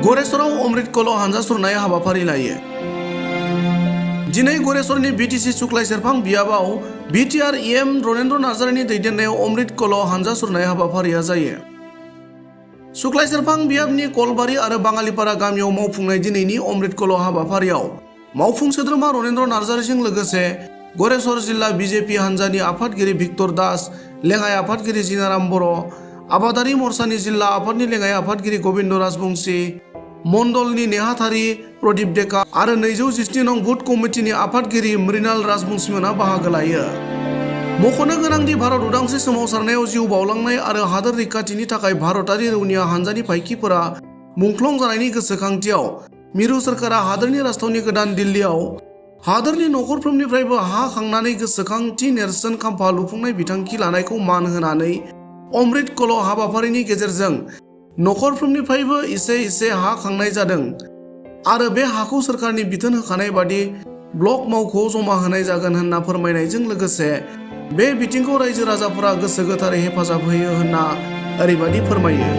गरेश्वराव अमृत कल' हानजा सुरनाय हाबाफारि लायो। दिनै गरेश्वरनि बिटिसि सुक्लाय सेरफां बियाबाव बिटिआर एम रनेन्द्र नार्जारिनि दैदेननायाव अमृत कल' हानजा सुरनाय हाबाफारिया जायो। सुक्लाय सेरफां बियाबनि कलबारि आरो बाङालिपारा गामियाव मावफुंनाय दिनैनि अमृत कल' हाबाफारियाव मावफुं सोद्रोमा रनेन्द्र नार्जारिजों लोगोसे गरेश्वर जिल्ला बिजेपि हानजानि आफादगिरि भिक्टर दास, लेङाइ आफादगिरि जिनाराम बर', आबादारि मर्चानि जिल्ला आफादनि लेङाइ आफादगिरि गबिन्द राजबंशी, मण्डलनि नेहाथारि प्रदीप डेका आरो 217 नं बुथ कमिटिनि आफादगिरि मृणाल राजबंशीमोना बाहागो लायो। मख'नो गोनांदि भारत उदांस्रि सोमावसारनायाव जिउ बावलांनाय आरो हादोर रैखाथिनि थाखाय भारतारि रौनिया हानजानि फायखिफोरा मुंख्लं जानायनि गोसोखांथियाव मिरु सोरखारा हादोरनि राजथावनि गोदान दिल्लीयाव हादोरनि नखरफ्रोमनिफ्रायबो हा खांनानै गोसोखांथि नेरसोन खाम्फा लुफुंनाय बिथांखि लानायखौ मान होनानै अमृत कल' हाबाफारिनि गेजेरजों नखरफ्रोमनिफ्रायबो इसे हा खांनाय जादों आरो बे हाखौ सोरखारनि बिथोन होखानाय बादि ब्लक मावख'आव जमा होनाय जागोन होनना फोरमायनायजों लोगोसे बे बिथिंखौ रायजो राजाफोरा गोसो गोथारै हेफाजाब होयो होनना ओरैबादि फोरमायो।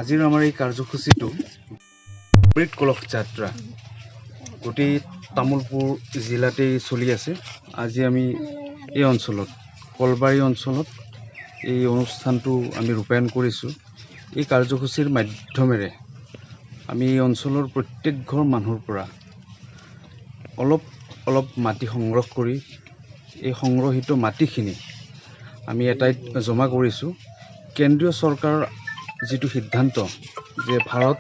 আজিৰ আমাৰ এই কাৰ্যসূচীটো অমৃত কলহ যাত্ৰা গোটেই তামোলপুৰ জিলাতেই চলি আছে। আজি আমি এই অঞ্চলত কলবাৰী অঞ্চলত এই অনুষ্ঠানটো আমি ৰূপায়ণ কৰিছোঁ। এই কাৰ্যসূচীৰ মাধ্যমেৰে আমি এই অঞ্চলৰ প্ৰত্যেক ঘৰ মানুহৰ পৰা অলপ মাটি সংগ্ৰহ কৰি এই সংগ্ৰহিত মাটিখিনি আমি এটাইত জমা কৰিছোঁ। কেন্দ্ৰীয় চৰকাৰৰ যিটো সিদ্ধান্ত যে ভাৰত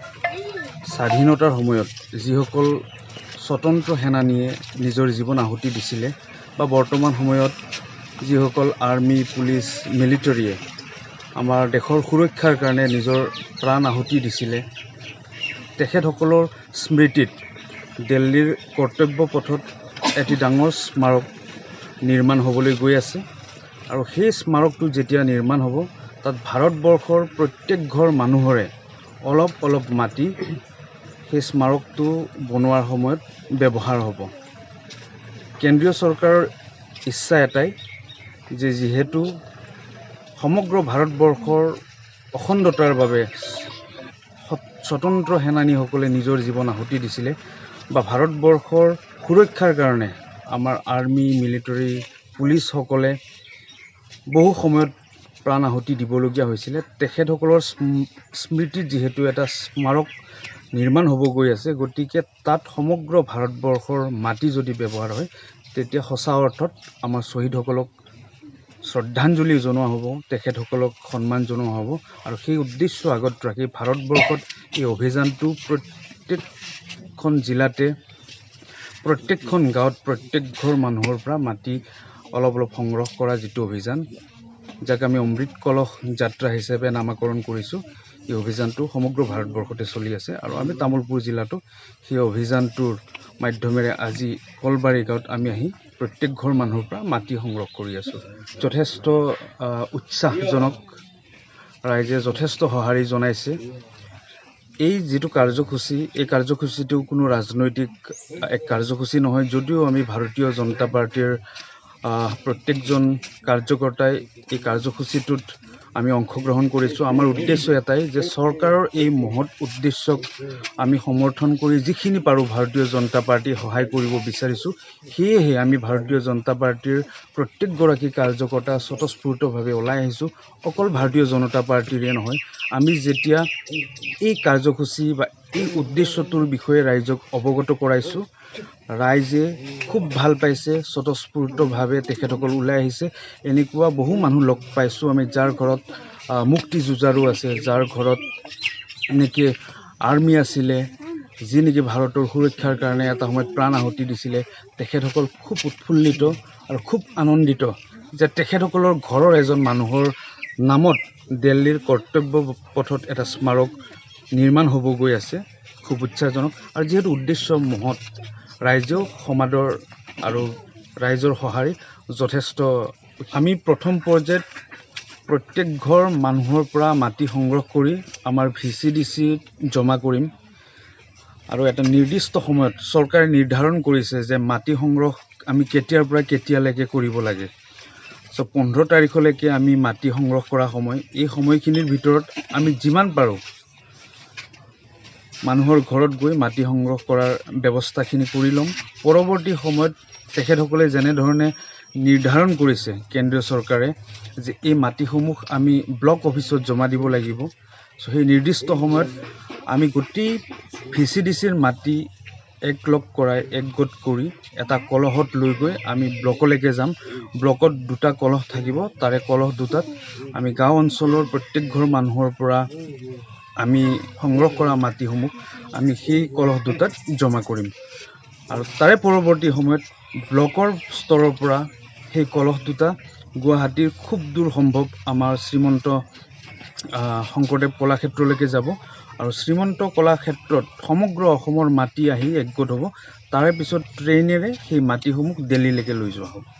স্বাধীনতাৰ সময়ত যিসকল স্বতন্ত্ৰ সেনানীয়ে নিজৰ জীৱন আহুতি দিছিলে বা বৰ্তমান সময়ত যিসকল আৰ্মি, পুলিচ, মিলিটাৰীয়ে আমাৰ দেশৰ সুৰক্ষাৰ কাৰণে নিজৰ প্ৰাণ আহুতি দিছিলে, তেখেতসকলৰ স্মৃতিত দিল্লীৰ কৰ্তব্য পথত এটি ডাঙৰ স্মাৰক নিৰ্মাণ হ'বলৈ গৈ আছে। আৰু সেই স্মাৰকটো যেতিয়া নিৰ্মাণ হ'ব, তাত ভাৰতবৰ্ষৰ প্ৰত্যেক ঘৰ মানুহৰে অলপ মাটি সেই স্মাৰকটো বনোৱাৰ সময়ত ব্যৱহাৰ হ'ব। কেন্দ্ৰীয় চৰকাৰৰ ইচ্ছা এটাই যে যিহেতু সমগ্ৰ ভাৰতবৰ্ষৰ অখণ্ডতাৰ বাবে স্বতন্ত্ৰ সেনানীসকলে নিজৰ জীৱন আহুতি দিছিলে বা ভাৰতবৰ্ষৰ সুৰক্ষাৰ কাৰণে আমাৰ আৰ্মি, মিলিটাৰী, পুলিচসকলে বহু সময়ত প্ৰাণ আহুতি দিবলগীয়া হৈছিলে, তেখেতসকলৰ স্মৃতিত যিহেতু এটা স্মাৰক নিৰ্মাণ হ'ব গৈ আছে, গতিকে তাত সমগ্ৰ ভাৰতবৰ্ষৰ মাটি যদি ব্যৱহাৰ হয়, তেতিয়া সঁচা অৰ্থত আমাৰ শ্বহীদসকলক শ্ৰদ্ধাঞ্জলি জনোৱা হ'ব, তেখেতসকলক সন্মান জনোৱা হ'ব। আৰু সেই উদ্দেশ্য আগত ৰাখি ভাৰতবৰ্ষত এই অভিযানটো প্ৰত্যেকখন জিলাতে, প্ৰত্যেকখন গাঁৱত, প্ৰত্যেক ঘৰ মানুহৰ পৰা মাটি অলপ সংগ্ৰহ কৰা যিটো অভিযান, যাক আমি অমৃত কলহ যাত্ৰা হিচাপে নামাকৰণ কৰিছোঁ, এই অভিযানটো সমগ্ৰ ভাৰতবৰ্ষতে চলি আছে। আৰু আমি তামোলপুৰ জিলাতো সেই অভিযানটোৰ মাধ্যমেৰে আজি কলবাৰী গাঁৱত আমি আহি প্ৰত্যেক ঘৰ মানুহৰ পৰা মাটি সংগ্ৰহ কৰি আছোঁ। যথেষ্ট উৎসাহজনক, ৰাইজে যথেষ্ট সঁহাৰি জনাইছে। এই যিটো কাৰ্যসূচী, এই কাৰ্যসূচীটো কোনো ৰাজনৈতিক এক কাৰ্যসূচী নহয়, যদিও আমি ভাৰতীয় জনতা পাৰ্টীৰ প্ৰত্যেকজন কাৰ্যকৰ্তাই এই কাৰ্যসূচীটোত আমি অংশগ্ৰহণ কৰিছোঁ। আমাৰ উদ্দেশ্য এটাই যে চৰকাৰৰ এই মহৎ উদ্দেশ্যক আমি সমৰ্থন কৰি যিখিনি পাৰোঁ ভাৰতীয় জনতা পাৰ্টীয়ে সহায় কৰিব বিচাৰিছোঁ। সেয়েহে আমি ভাৰতীয় জনতা পাৰ্টীৰ প্ৰত্যেকগৰাকী কাৰ্যকৰ্তা স্বতঃস্ফূৰ্তভাৱে ওলাই আহিছোঁ। অকল ভাৰতীয় জনতা পাৰ্টীৰে নহয়, আমি যেতিয়া এই কাৰ্যসূচী বা এই উদ্দেশ্যটোৰ বিষয়ে ৰাইজক অৱগত কৰাইছোঁ, ৰাইজে খুব ভাল পাইছে, স্বতঃস্ফূৰ্তভাৱে তেখেতসকল ওলাই আহিছে। এনেকুৱা বহু মানুহ লগ পাইছোঁ আমি, যাৰ ঘৰত মুক্তি যুঁজাৰু আছে, যাৰ ঘৰত নেকি আৰ্মি আছিলে, যি নেকি ভাৰতৰ সুৰক্ষাৰ কাৰণে এটা সময়ত প্ৰাণ আহুতি দিছিলে, তেখেতসকল খুব উৎফুল্লিত আৰু খুব আনন্দিত যে তেখেতসকলৰ ঘৰৰ এজন মানুহৰ নামত দিল্লীৰ কৰ্তব্য পথত এটা স্মাৰক নিৰ্মাণ হ'ব গৈ আছে। খুব উৎসাহজনক। আৰু যিহেতু উদ্দেশ্য মহৎ, ৰাইজেও সমাদৰ আৰু ৰাইজৰ সঁহাৰি যথেষ্ট। আমি প্ৰথম পৰ্যায়ত প্ৰত্যেক ঘৰ মানুহৰ পৰা মাটি সংগ্ৰহ কৰি আমাৰ VCDC জমা কৰিম। আৰু এটা নিৰ্দিষ্ট সময়ত চৰকাৰে নিৰ্ধাৰণ কৰিছে যে মাটি সংগ্ৰহ আমি কেতিয়াৰ পৰা কেতিয়ালৈকে কৰিব লাগে। চ' 15 তাৰিখলৈকে আমি মাটি সংগ্ৰহ কৰা সময়, এই সময়খিনিৰ ভিতৰত আমি যিমান পাৰোঁ মানুহৰ ঘৰত গৈ মাটি সংগ্ৰহ কৰাৰ ব্যৱস্থাখিনি কৰি ল'ম। পৰৱৰ্তী সময়ত তেখেতসকলে যেনেধৰণে নিৰ্ধাৰণ কৰিছে কেন্দ্ৰীয় চৰকাৰে যে এই মাটিসমূহ আমি ব্লক অফিচত জমা দিব লাগিব। চ' সেই নিৰ্দিষ্ট সময়ত আমি গোটেই VCDCৰ মাটি একলগ কৰাই একগোট কৰি এটা কলহত লৈ গৈ আমি ব্লকলৈকে যাম। ব্লকত 2টা কলহ থাকিব, তাৰে কলহ 2টাত আমি গাঁও অঞ্চলৰ প্ৰত্যেক ঘৰ মানুহৰ পৰা আমি সংগ্ৰহ কৰা মাটিসমূহ আমি সেই কলহ 2টাত জমা কৰিম। আৰু তাৰে পৰৱৰ্তী সময়ত ব্লকৰ স্তৰৰ পৰা সেই কলহ 2টা গুৱাহাটীৰ খুব দূৰ সম্ভৱ আমাৰ শ্ৰীমন্ত শংকৰদেৱ কলাক্ষেত্ৰলৈকে যাব। আৰু শ্ৰীমন্ত কলাক্ষেত্ৰত সমগ্ৰ অসমৰ মাটি আহি একগোট হ'ব। তাৰে পিছত ট্ৰেইনেৰে সেই মাটিসমূহ দিল্লীলৈকে লৈ যোৱা হ'ব।